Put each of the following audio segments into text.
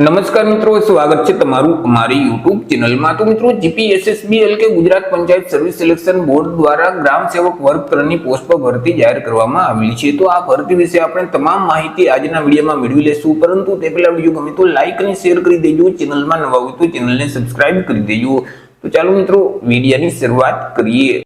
નમસ્કાર મિત્રો, સ્વાગત છે તમારું અમારી યુટ્યુબ ચેનલમાં। તો મિત્રો, જીપીએસએસબી એટલે કે Gujarat panchayat service selection board દ્વારા ગ્રામ સેવક વર્ગ 3ની પોસ્ટ પર ભરતી જાહેર કરવામાં આવેલી છે। તો આ ભરતી વિશે આપણે તમામ માહિતી આજના વિડીયોમાં મેળવી લેશું, પરંતુ તે પહેલા વિડીયો ગમે તો લાઈક અને શેર કરી દેજો। ચેનલમાં નવા હોય તો ચેનલને સબસ્ક્રાઇબ કરી દેજો। તો ચાલો મિત્રો, વિડીયોની શરૂઆત કરીએ।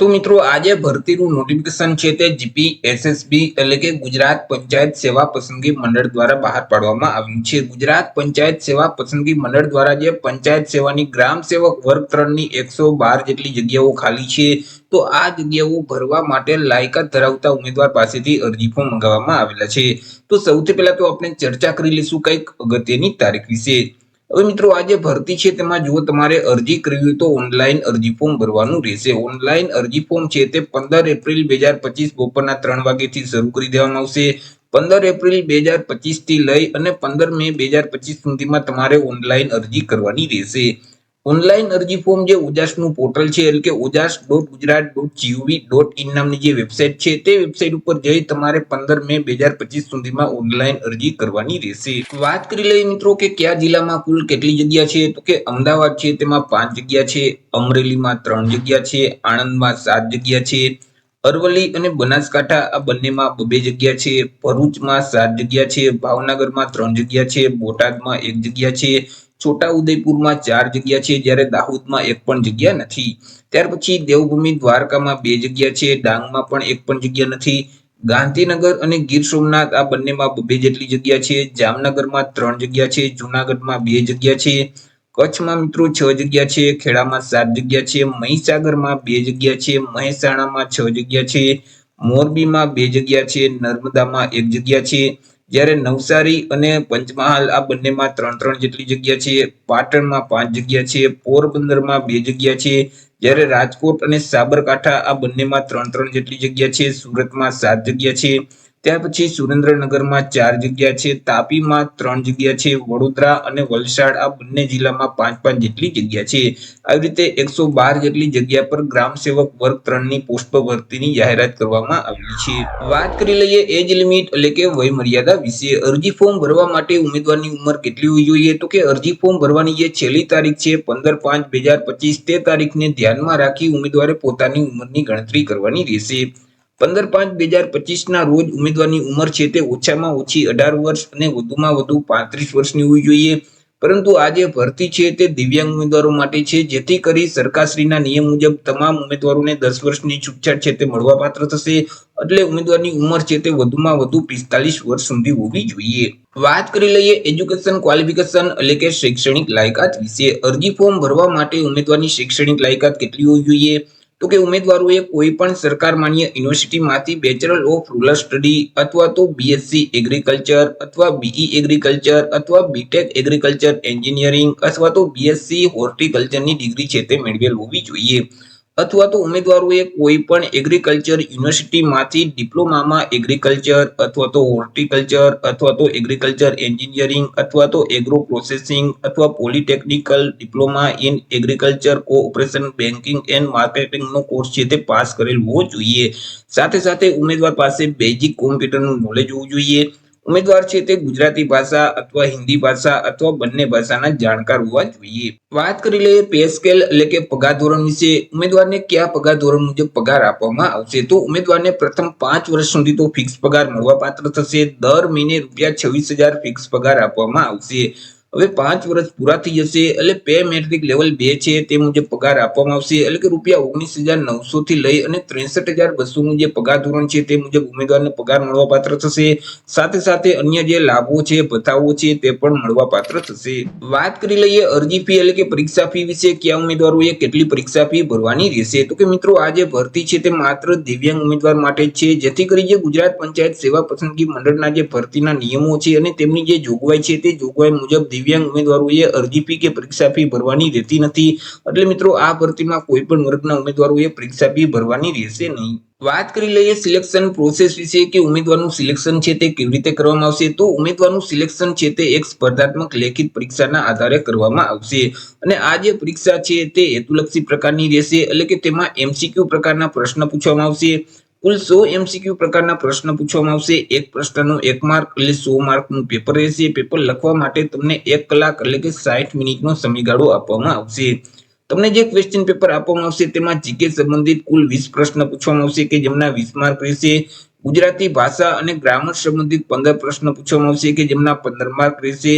તો મિત્રો, આજે ભરતીનું નોટિફિકેશન છે તે જીપીએસએસબી એટલે કે ગુજરાત પંચાયત સેવા પસંદગી મંડળ દ્વારા બહાર પાડવામાં આવ્યું છે। ગુજરાત પંચાયત સેવા પસંદગી મંડળ દ્વારા જે પંચાયત સેવાની ગ્રામ સેવક વર્ગ 3ની 112 જેટલી જગ્યાઓ ખાલી છે, તો આ જગ્યાઓ ભરવા માટે લાયકાત ધરાવતા ઉમેદવાર પાસેથી અરજી ફોર્મ મંગાવવામાં આવેલા છે। તો સૌથી પહેલા તો આપણે ચર્ચા કરી લઈશું કંઈક અગત્યની તારીખ વિશે। હવે મિત્રો, આ જે ભરતી છે તેમાં જો તમારે અરજી કરવી હોય તો ઓનલાઈન અરજી ફોર્મ ભરવાનું રહેશે। ઓનલાઈન અરજી ફોર્મ છે તે 15 એપ્રિલ 2025 બપોરના 3 વાગ્યાથી શરૂ કરી દેવામાં આવશે। 15 એપ્રિલ 2025 થી લઈ અને 15 મે 2025 સુધીમાં તમારે ઓનલાઈન અરજી કરવાની રહેશે। ઓનલાઈન અરજી ફોર્મ જે ઉજાસનું પોર્ટલ છે એટલે કે ujas.gujarat.gov.in નામની જે વેબસાઇટ છે તે વેબસાઇટ ઉપર જઈ તમારે 15 મે 2025 સુધીમાં ઓનલાઈન અરજી કરવાની રહેશે। વાત કરી લઈએ મિત્રો કે કયા જિલ્લામાં કુલ કેટલી જગ્યા છે, તો કે અમદાવાદ છે તેમાં 5 જગ્યા છે, અમરેલીમાં 3 જગ્યા છે, આણંદમાં 7 જગ્યા છે, અરવલ્લી અને બનાસકાંઠા આ બંનેમાં 2 જગ્યા છે, ભરૂચમાં 7 જગ્યા છે, ભાવનગરમાં 3 જગ્યા છે, બોટાદમાં 1 જગ્યા છે, છોટાઉદેપુરમાં 4 જગ્યા છે, જ્યારે દાહોદમાં 1 પણ જગ્યા નથી। ત્યાર પછી દેવભૂમિ દ્વારકામાં 2 જગ્યા છે, ડાંગમાં પણ 1 પણ જગ્યા નથી, ગાંધીનગર અને ગીર સોમનાથ આ બંનેમાં 2 જેટલી જગ્યા છે, જામનગરમાં 3 જગ્યા છે, જુનાગઢમાં 2 જગ્યા છે, કચ્છમાં મિત્રો 6 જગ્યા છે, ખેડામાં 7 જગ્યા છે, મહીસાગરમાં 2 જગ્યા છે, મહેસાણામાં 6 જગ્યા છે, મોરબીમાં 2 જગ્યા છે, નર્મદામાં 1 જગ્યા છે, જ્યારે નવસારી અને પંચમહાલ આ બંનેમાં 3 જેટલી જગ્યા છે, પાટણમાં 5 જગ્યા છે, પોરબંદરમાં 2 જગ્યા છે, જ્યારે રાજકોટ અને સાબરકાંઠા આ બંનેમાં 3 જેટલી જગ્યા છે, સુરતમાં 7 જગ્યા છે, ત્યાર પછી સુરેન્દ્રનગરમાં 4 જગ્યા છે, તાપીમાં 3 જગ્યા છે, વડોદરા અને વલસાડ આ બંને જિલ્લામાં 5 જેટલી જગ્યા છે। આવી રીતે 112 જેટલી જગ્યા પર ગ્રામ સેવક વર્ગ 3ની પોસ્ટ પર ભરતીની જાહેરાત કરવામાં આવેલી છે। વાત કરી લઈએ એજ લિમિટ એટલે કે વય મર્યાદા વિશે। અરજી ફોર્મ ભરવા માટે ઉમેદવારની ઉંમર કેટલી હોવી જોઈએ, તો કે અરજી ફોર્મ ભરવાની જે છેલ્લી તારીખ છે 15/5/2025 તે તારીખને ધ્યાનમાં રાખી ઉમેદવારે પોતાની ઉંમરની ગણતરી કરવાની રહેશે। 15/5/2025 ના રોજ ઉમેદવારની ઉંમર છે તે ઓછામાં ઓછી 18 વર્ષ અને વધુમાં વધુ 35 વર્ષની હોવી જોઈએ। પરંતુ આ જે ભરતી છે તે દિવ્યાંગ ઉમેદવારો માટે છે, જેથી કરી સરકારશ્રીના નિયમ મુજબ તમામ ઉમેદવારોને 10 વર્ષની છૂટછાટ છે તે મળવાપાત્ર થશે। એટલે ઉમેદવારની ઉંમર છે તે વધુમાં વધુ 45 વર્ષ સુધી હોવી જોઈએ। વાત કરી લઈએ એજ્યુકેશન ક્વોલિફિકેશન એટલે કે શૈક્ષણિક લાયકાત વિશે। અરજી ફોર્મ ભરવા માટે ઉમેદવારની શૈક્ષણિક લાયકાત કેટલી હોવી જોઈએ, તો કે ઉમેદવારોએ કોઈ પણ સરકાર માન્ય યુનિવર્સિટીમાંથી બેચલર ઓફ રૂરલ સ્ટડી અથવા તો બીએસસી એગ્રીકલ્ચર અથવા બીઈ એગ્રીકલ્ચર અથવા બીટેક એગ્રીકલ્ચર એન્જિનિયરિંગ અથવા તો બીએસસી હોર્ટિકલ્ચરની ડિગ્રી છે તે મેળવેલ હોવી જોઈએ, અથવા તો ઉમેદવારોએ કોઈ પણ એગ્રીકલ્ચર યુનિવર્સિટીમાંથી ડિપ્લોમામાં એગ્રીકલ્ચર અથવા તો હોર્ટિકલ્ચર અથવા તો એગ્રીકલ્ચર એન્જિનિયરિંગ અથવા તો એગ્રો પ્રોસેસિંગ અથવા polytechnical diploma in agriculture cooperation banking and માર્કેટિંગનો કોર્સ છે તે પાસ કરેલ હોવો જોઈએ। સાથે સાથે ઉમેદવાર પાસે બેઝિક કોમ્પ્યુટરનું નોલેજ હોવું જોઈએ। ઉમેદવાર છે તે ગુજરાતી ભાષા અથવા હિન્દી ભાષા અથવા બંને ભાષાના જાણકાર હોવા જોઈએ। વાત કરી લઈએ પે સ્કેલ એટલે કે પગાર ધોરણ વિશે। ઉમેદવારને કયા પગાર ધોરણ મુજબ પગાર આપવામાં આવશે, તો ઉમેદવારને પ્રથમ 5 વર્ષ સુધી તો ફિક્સ પગાર મળવાપાત્ર થશે। દર મહિને ₹26,000 ફિક્સ પગાર આપવામાં આવશે। હવે 5 વર્ષ પૂરા થઈ જશે એટલે પે મેટ્રિક લેવલ 2 છે તે મુજબ પગાર આપવામાં આવશે, એટલે કે ₹19,900 થી લઈ અને 63,200 નું જે પગાર ધોરણ છે તે મુજબ ઉમેદવારને પગાર મળવાપાત્ર થશે। સાથે સાથે અન્ય જે લાભો છે, ભથ્થાઓ છે તે પણ મળવાપાત્ર થશે। વાત કરી લઈએ અરજી ફી એટલે કે પરીક્ષા ફી વિશે। કયા ઉમેદવારોએ કેટલી પરીક્ષા ફી ભરવાની રહેશે, તો કે મિત્રો આ જે ભરતી છે તે માત્ર દિવ્યાંગ ઉમેદવાર માટે છે, જેથી કરી જે ગુજરાત પંચાયત સેવા પસંદગી મંડળના જે ભરતીના નિયમો છે અને તેમની જે જોગવાઈ છે તે જોગવાઈ મુજબ દિવ્યાંગ ઉમેદવારોએ અરજી ફી કે પરીક્ષા ફી ભરવાની રહેતી નથી। એટલે મિત્રો આ ભરતીમાં કોઈ પણ વર્ગના ઉમેદવારોએ પરીક્ષા ફી ભરવાની રહેશે નહીં। વાત કરી લઈએ સિલેક્શન પ્રોસેસ વિશે કે ઉમેદવારનું સિલેક્શન છે તે કેવી રીતે કરવામાં આવશે, તો ઉમેદવારનું સિલેક્શન છે તે એક સ્પર્ધાત્મક લેખિત પરીક્ષાના આધારે કરવામાં આવશે। અને આ જે પરીક્ષા છે તે હેતુલક્ષી પ્રકારની રહેશે, એટલે કે તેમાં એમસીક્યુ પ્રકારના પ્રશ્ન પૂછવામાં આવશે। કુલ 100 MCQ પ્રકારના પ્રશ્ન પૂછવામાં આવશે. એક પ્રશ્નનો 1 માર્ક એટલે 100 માર્કનું પેપર રહેશે. પેપર લખવા માટે તમને 1 કલાક એટલે કે 60 મિનિટનો સમયગાળો આપવામાં આવશે. તમને જે ક્વેશ્ચન પેપર આપવામાં આવશે તેમાં જીકે સંબંધિત કુલ 20 પ્રશ્ન પૂછવામાં આવશે કે જેમના 20 માર્ક રહેશે. ગુજરાતી ભાષા અને ગ્રામર સંબંધિત 15 પ્રશ્ન પૂછવામાં આવશે કે જેમના 15 માર્ક રહેશે.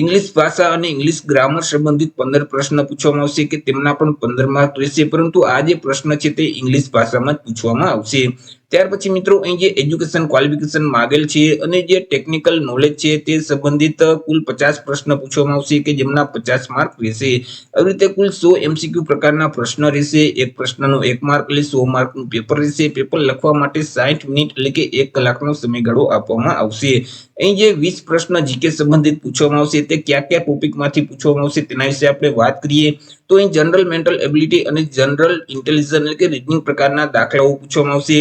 ઇંગ્લિશ ભાષા અને ઇંગ્લિશ ગ્રામર સંબંધિત 15 પ્રશ્ન પૂછવામાં આવશે કે તેમના પણ 15 માર્ક રહેશે. પરંતુ આ જે પ્રશ્ન છે તે ઇંગ્લિશ ભાષામાં જ પૂછવામાં આવશે. ત્યાર પછી મિત્રો અહીં જે એજ્યુકેશન ક્વોલિફિકેશન માંગેલ છે અને જે ટેકનિકલ નોલેજ છે તે સંબંધિત કુલ 50 પ્રશ્ન પૂછવામાં આવશે કે જેમના 50 માર્ક રહેશે. આવી રીતે કુલ 100 MCQ પ્રકારના પ્રશ્ન રહેશે. એક પ્રશ્નનો 1 માર્ક એટલે 100 માર્કનું પેપર રહેશે. પેપર લખવા માટે 60 મિનિટ એટલે કે 1 કલાકનો સમયગાળો આપવામાં આવશે. અહીં જે 20 પ્રશ્ન જીકે સંબંધિત પૂછવામાં આવશે તે કયા કયા ટોપિકમાંથી પૂછવામાં આવશે તેના વિશે આપણે વાત કરીએ તો અહીં જનરલ મેન્ટલ એબિલિટી અને જનરલ ઇન્ટેલિજન્સ એટલે કે રીઝનિંગ પ્રકારના દાખલાઓ પૂછવામાં આવશે.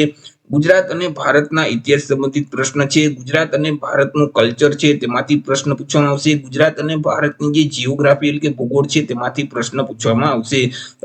ગુજરાત અને ભારતના ઇતિહાસ સંબંધિત પ્રશ્ન છે. ગુજરાત અને ભારતનું કલ્ચર છે તેમાંથી પ્રશ્ન પૂછવામાં આવશે. ગુજરાત અને ભારતની જે જીઓગ્રાફી એટલે કે ભૂગોળ છે તેમાંથી પ્રશ્ન પૂછવામાં આવશે.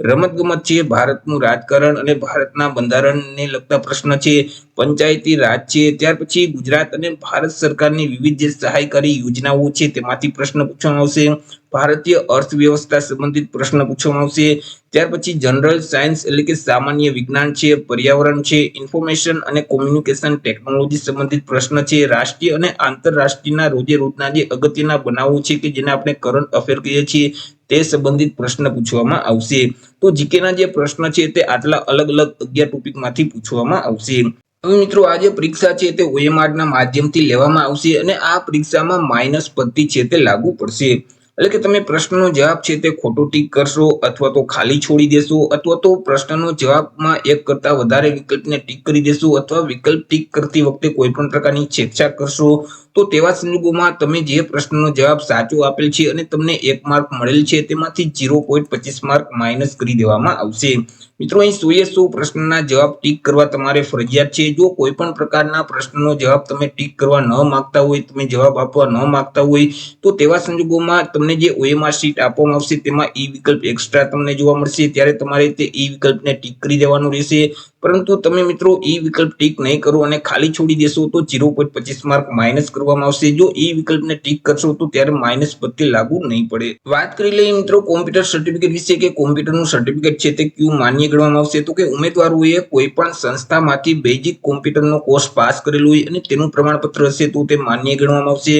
રમતગમત છે, ભારતનું રાજકારણ અને ભારતના બંધારણને લગતા પ્રશ્ન છે. પંચાયતી રાજ છે. ત્યાર પછી ગુજરાત અને ભારત સરકારની વિવિધ જે સહાયકારી યોજનાઓ છે તેમાંથી પ્રશ્ન પૂછવામાં આવશે. ભારતીય અર્થવ્યવસ્થા સંબંધિત પ્રશ્ન પૂછવામાં આવશે. ત્યાર પછી જનરલ સાયન્સ એટલે કે સામાન્ય વિજ્ઞાન છે, પર્યાવરણ છે, ઇન્ફોર્મેશન અને કોમ્યુનિકેશન ટેકનોલોજી સંબંધિત પ્રશ્ન છે. રાષ્ટ્રીય અને આંતરરાષ્ટ્રીયના રોજે રોજના જે અગત્યના બનાવો છે કે જેને આપણે કરંટ અફેર કહીએ છીએ તે સંબંધિત પ્રશ્ન પૂછવામાં આવશે. તો જીકેના જે પ્રશ્ન છે તે આટલા અલગ અલગ 11 ટોપિકમાંથી પૂછવામાં આવશે. હવે મિત્રો આ જે પરીક્ષા છે તે OMR ના માધ્યમથી લેવામાં આવશે અને આ પરીક્ષામાં માઇનસ પદ્ધતિ છે તે લાગુ પડશે. એટલે કે તમે પ્રશ્નનો જવાબ છે તે ખોટો ટીક કરશો અથવા તો ખાલી છોડી દેશો અથવા તો પ્રશ્નનો જવાબમાં એક કરતા વધારે વિકલ્પને ટીક કરી દેશો અથવા વિકલ્પ ટીક કરતી વખતે કોઈ પણ પ્રકારની છેડછાડ કરશો તો તેવા સંજોગોમાં તમે જે પ્રશ્નનો જવાબ સાચો આપેલ છે અને તમને 1 માર્ક મળેલ છે તેમાંથી 0.25 માર્ક માઇનસ કરી દેવામાં આવશે. મિત્રો અહીં 100 પ્રશ્નના જવાબ ટીક કરવા તમારે ફરજિયાત છે. જો કોઈ પણ પ્રકારના પ્રશ્નનો જવાબ તમે ટીક કરવા ન માંગતા હોય, તમે જવાબ આપવા ન માંગતા હોય તો તેવા સંજોગોમાં તમને જે OMR શીટ આપવામાં આવશે તેમાં ઈ વિકલ્પ એક્સ્ટ્રા તમને જોવા મળશે. ત્યારે તમારે તે ઈ વિકલ્પને ટીક કરી દેવાનું રહેશે. પરંતુ તમે મિત્રો ઈ વિકલ્પ ટીક નહીં કરો અને ખાલી છોડી દેશો તો 0.25 માર્ક માઇનસ કરવામાં આવશે. જો ઈ વિકલ્પને ટીક કરશો તો ત્યારે માઇનસ પદ્ધતિ લાગુ નહીં પડે. વાત કરી લઈએ મિત્રો કોમ્પ્યુટર સર્ટિફિકેટ વિશે કે કોમ્પ્યુટરનું સર્ટિફિકેટ છે તે ક્યુ માન્ય ગણવામાં આવશે. તો કે ઉમેદવારોએ કોઈ પણ સંસ્થામાંથી બેઝિક કોમ્પ્યુટરનો કોર્સ પાસ કરેલો હોય અને તેનું પ્રમાણપત્ર હશે તો તે માન્ય ગણવામાં આવશે.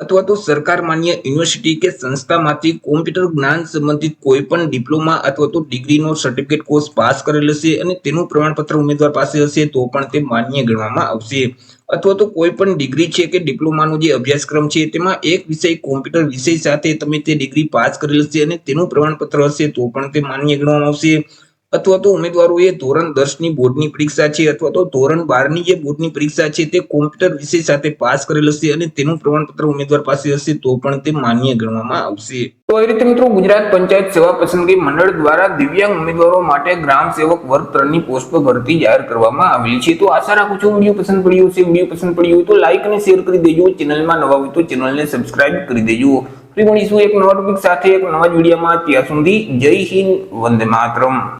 અથવા તો સરકાર માન્ય યુનિવર્સિટી કે સંસ્થામાંથી કોમ્પ્યુટર જ્ઞાન સંબંધિત કોઈ પણ ડિપ્લોમા અથવા તો ડિગ્રીનો સર્ટિફિકેટ કોર્સ પાસ કરેલ હશે અને તેનું પ્રમાણપત્ર ઉમેદવાર પાસે હશે તો પણ તે માન્ય ગણવામાં આવશે. અથવા તો કોઈ પણ ડિગ્રી છે કે ડિપ્લોમાનો જે અભ્યાસક્રમ છે તેમાં એક વિષય કોમ્પ્યુટર વિષય સાથે તમે તે ડિગ્રી પાસ કરેલ હશે અને તેનું પ્રમાણપત્ર હશે તો પણ તે માન્ય ગણવામાં આવશે. અથવા તો ઉમેદવારોએ ધોરણ 10 ની બોર્ડની પરીક્ષા છે અથવા તો ધોરણ 12 ની જે બોર્ડની પરીક્ષા છે તે કોમ્પ્યુટર વિષય સાથે પાસ કરેલ હશે અને તેનું પ્રમાણપત્ર ઉમેદવાર પાસે હશે તો પણ તે માન્ય ગણવામાં આવશે. તો એ રીતે મિત્રો ગુજરાત પંચાયત સેવા પસંદગી મંડળ દ્વારા દિવ્યાંગ ઉમેદવારો માટે ગ્રામ સેવક વર્ગ 3 ની પોસ્ટ પર ભરતી જાહેર કરવામાં આવેલી છે. તો આશા રાખું છું વિડીયો પસંદ પડ્યો હશે. વિડીયો પસંદ પડ્યો હોય તો લાઈક અને શેર કરી દેજો. ચેનલમાં નવા હોય તો ચેનલને સબસ્ક્રાઇબ કરી દેજો. ફરી મળીશું એક નવા ટોપિક સાથે એક નવા વિડીયોમાં. ત્યાં સુધી જય હિન્દ, વંદે માતરમ.